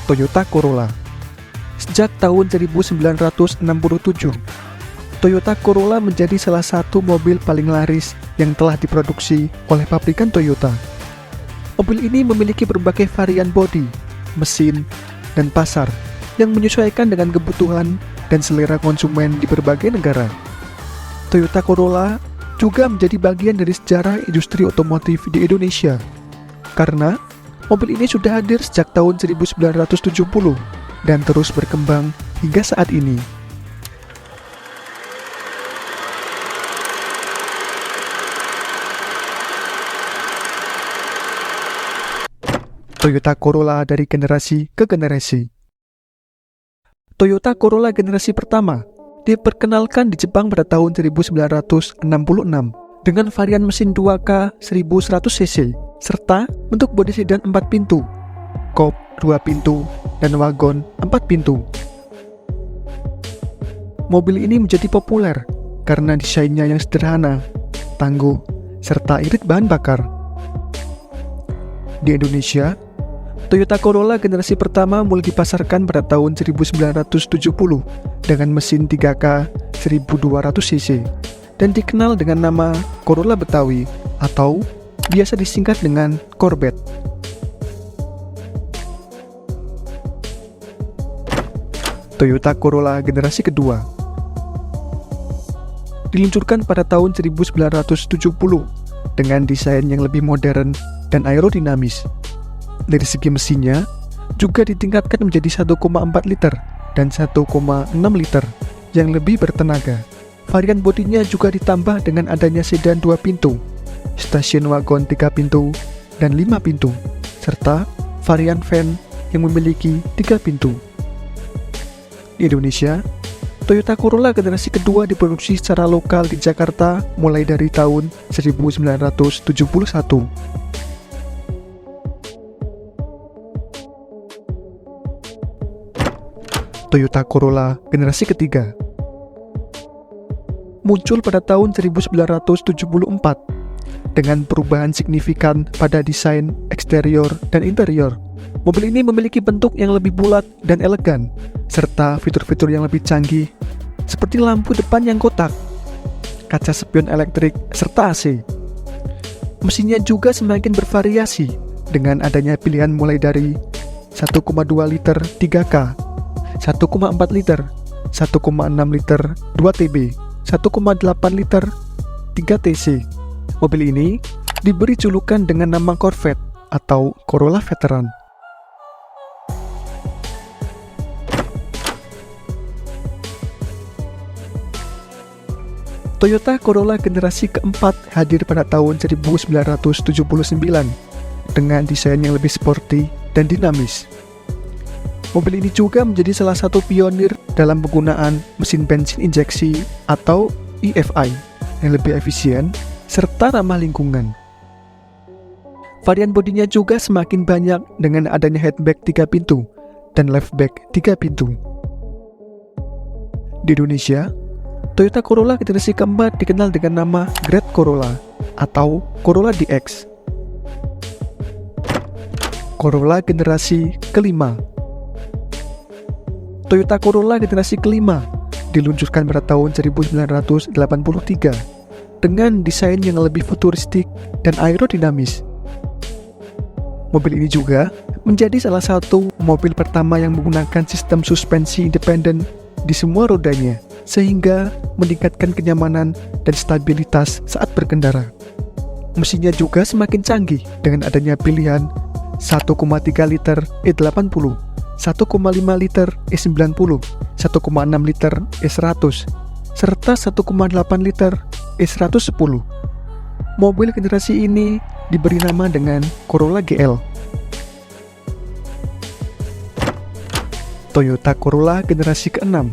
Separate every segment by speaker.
Speaker 1: Toyota Corolla. Sejak tahun 1967, Toyota Corolla menjadi salah satu mobil paling laris yang telah diproduksi oleh pabrikan Toyota. Mobil ini memiliki berbagai varian bodi, mesin, dan pasar yang menyesuaikan dengan kebutuhan dan selera konsumen di berbagai negara. Toyota Corolla juga menjadi bagian dari sejarah industri otomotif di Indonesia, karena mobil ini sudah hadir sejak tahun 1970 dan terus berkembang hingga saat ini. Toyota Corolla dari generasi ke generasi. Toyota Corolla generasi pertama diperkenalkan di Jepang pada tahun 1966 dengan varian mesin 2K 1100cc serta bentuk bodi sedan 4 pintu, coupe 2 pintu, dan wagon 4 pintu. Mobil ini menjadi populer karena desainnya yang sederhana, tangguh, serta irit bahan bakar. Di Indonesia, Toyota Corolla generasi pertama mulai dipasarkan pada tahun 1970 dengan mesin 3K 1200cc dan dikenal dengan nama Corolla Betawi atau biasa disingkat dengan Corvette. Toyota Corolla generasi kedua diluncurkan pada tahun 1970 dengan desain yang lebih modern dan aerodinamis. Dari segi mesinnya juga ditingkatkan menjadi 1,4 liter dan 1,6 liter yang lebih bertenaga. Varian bodinya juga ditambah dengan adanya sedan 2 pintu, stasiun wagon 3 pintu dan 5 pintu, serta varian van yang memiliki 3 pintu. Di Indonesia, Toyota Corolla generasi kedua diproduksi secara lokal di Jakarta mulai dari tahun 1971. Toyota Corolla generasi ketiga muncul pada tahun 1974 dengan perubahan signifikan pada desain eksterior dan interior. Mobil ini memiliki bentuk yang lebih bulat dan elegan, serta fitur-fitur yang lebih canggih seperti lampu depan yang kotak, kaca spion elektrik, serta AC. Mesinnya juga semakin bervariasi dengan adanya pilihan mulai dari 1,2 liter 3K, 1,4 liter, 1,6 liter 2TB, 1,8 liter 3TC. Mobil ini diberi julukan dengan nama Corvette atau Corolla Veteran. Toyota Corolla generasi keempat hadir pada tahun 1979 dengan desain yang lebih sporty dan dinamis. Mobil ini juga menjadi salah satu pionir dalam penggunaan mesin bensin injeksi atau EFI yang lebih efisien serta ramah lingkungan. Varian bodinya juga semakin banyak dengan adanya hatchback 3 pintu dan liftback 3 pintu. Di Indonesia, Toyota Corolla generasi keempat dikenal dengan nama Great Corolla atau Corolla DX. Corolla generasi kelima. Toyota Corolla generasi kelima diluncurkan pada tahun 1983 dengan desain yang lebih futuristik dan aerodinamis. Mobil ini juga menjadi salah satu mobil pertama yang menggunakan sistem suspensi independen di semua rodanya, sehingga meningkatkan kenyamanan dan stabilitas saat berkendara. Mesinnya juga semakin canggih dengan adanya pilihan 1,3 liter E80, 1,5 liter E90, 1,6 liter E100, serta 1,8 liter E110. Mobil generasi ini diberi nama dengan Corolla GL. Toyota Corolla generasi ke-6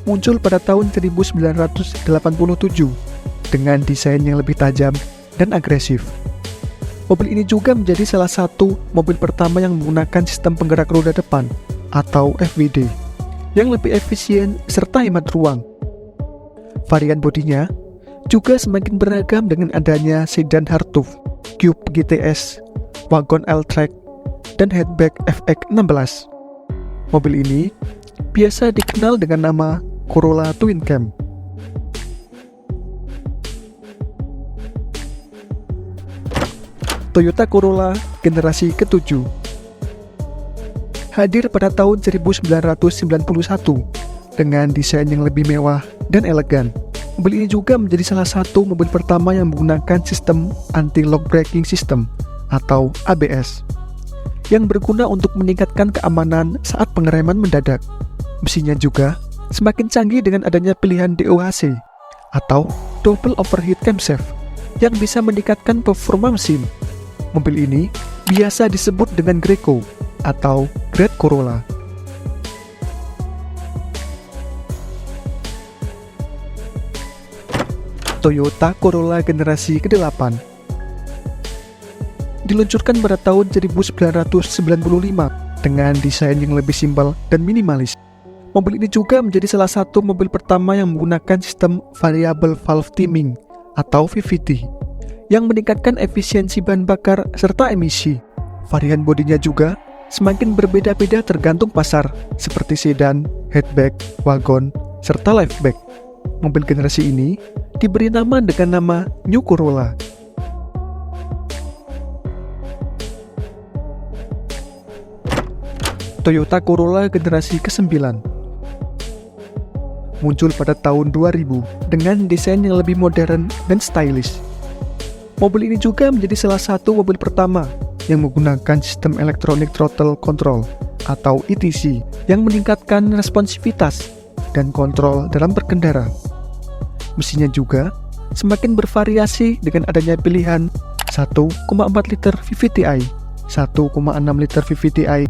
Speaker 1: muncul pada tahun 1987 dengan desain yang lebih tajam dan agresif. Mobil ini juga menjadi salah satu mobil pertama yang menggunakan sistem penggerak roda depan atau FWD yang lebih efisien serta hemat ruang. Varian bodinya juga semakin beragam dengan adanya sedan hardtop, Coupe GTS, wagon L-Track, dan hatchback FX16. Mobil ini biasa dikenal dengan nama Corolla Twin Cam. Toyota Corolla generasi ke-7 hadir pada tahun 1991 dengan desain yang lebih mewah dan elegan. Mobil ini juga menjadi salah satu mobil pertama yang menggunakan sistem anti-lock braking system atau ABS yang berguna untuk meningkatkan keamanan saat pengereman mendadak. Mesinnya juga semakin canggih dengan adanya pilihan DOHC atau Double Overheat Camshaft yang bisa meningkatkan performa mesin. Mobil ini biasa disebut dengan Greco atau Great Corolla. Toyota Corolla generasi ke-8 diluncurkan pada tahun 1995 dengan desain yang lebih simpel dan minimalis. Mobil ini juga menjadi salah satu mobil pertama yang menggunakan sistem Variable Valve Timing atau VVT yang meningkatkan efisiensi bahan bakar serta emisi. Varian bodinya juga semakin berbeda-beda tergantung pasar, seperti sedan, hatchback, wagon, serta liftback. Mobil generasi ini diberi nama dengan nama New Corolla. Toyota Corolla generasi ke-9 muncul pada tahun 2000 dengan desain yang lebih modern dan stylish. Mobil ini juga menjadi salah satu mobil pertama yang menggunakan sistem Electronic Throttle Control atau ETC yang meningkatkan responsivitas dan kontrol dalam berkendara. Mesinnya juga semakin bervariasi dengan adanya pilihan 1,4 liter VVTi, 1,6 liter VVTi,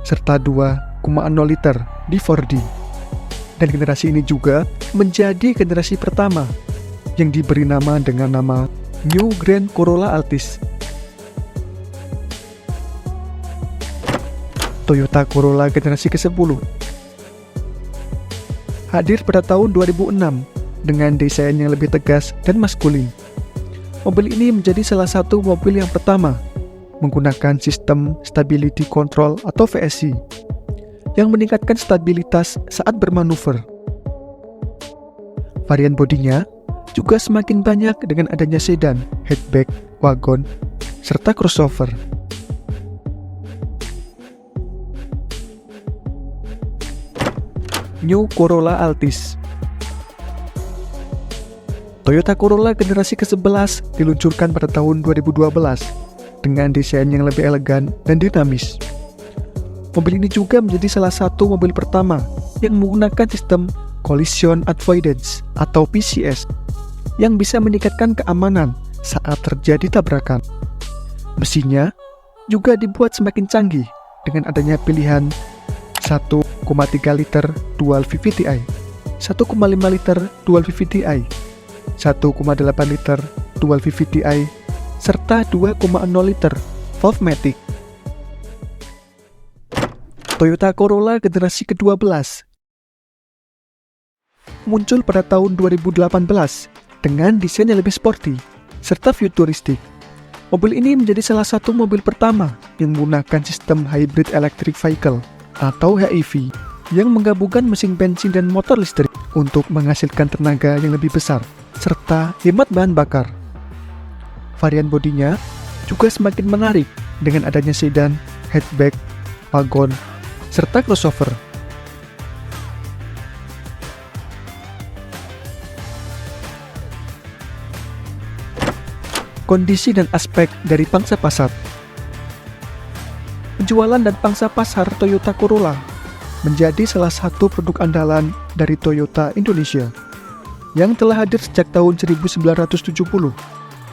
Speaker 1: serta 2,0 liter D4D. Dan generasi ini juga menjadi generasi pertama yang diberi nama dengan nama New Grand Corolla Altis. Toyota Corolla generasi ke-10 hadir pada tahun 2006 dengan desain yang lebih tegas dan maskulin. Mobil ini menjadi salah satu mobil yang pertama menggunakan sistem Stability Control atau VSC yang meningkatkan stabilitas saat bermanuver. Varian bodinya juga semakin banyak dengan adanya sedan, hatchback, wagon, serta crossover. New Corolla Altis. Toyota Corolla generasi ke-11 diluncurkan pada tahun 2012 dengan desain yang lebih elegan dan dinamis. Mobil ini juga menjadi salah satu mobil pertama yang menggunakan sistem Collision Avoidance atau PCS yang bisa meningkatkan keamanan saat terjadi tabrakan. Mesinnya juga dibuat semakin canggih dengan adanya pilihan 1,3 liter Dual VVTi, 1,5 liter Dual VVTi, 1,8 liter Dual VVTi, serta 2,0 liter Valvematic. Toyota Corolla generasi ke-12 muncul pada tahun 2018 dengan desain yang lebih sporty serta futuristik. Mobil ini menjadi salah satu mobil pertama yang menggunakan sistem Hybrid Electric Vehicle atau HEV yang menggabungkan mesin bensin dan motor listrik untuk menghasilkan tenaga yang lebih besar serta hemat bahan bakar. Varian bodinya juga semakin menarik dengan adanya sedan, hatchback, wagon, serta crossover. Kondisi dan aspek dari pangsa pasar. Penjualan dan pangsa pasar Toyota Corolla menjadi salah satu produk andalan dari Toyota Indonesia yang telah hadir sejak tahun 1970.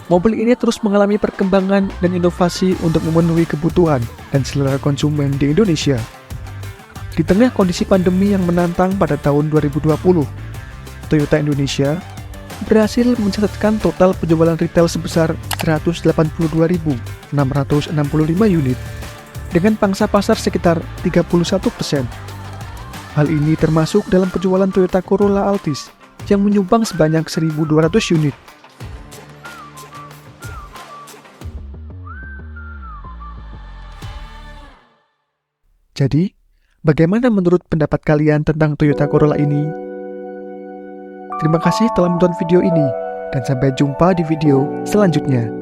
Speaker 1: Mobil ini terus mengalami perkembangan dan inovasi untuk memenuhi kebutuhan dan selera konsumen di Indonesia. Di tengah kondisi pandemi yang menantang pada tahun 2020, Toyota Indonesia berhasil mencatatkan total penjualan retail sebesar 182.665 unit dengan pangsa pasar sekitar 31%. Hal ini termasuk dalam penjualan Toyota Corolla Altis yang menyumbang sebanyak 1.200 unit. Jadi, bagaimana menurut pendapat kalian tentang Toyota Corolla ini? Terima kasih telah menonton video ini, dan sampai jumpa di video selanjutnya.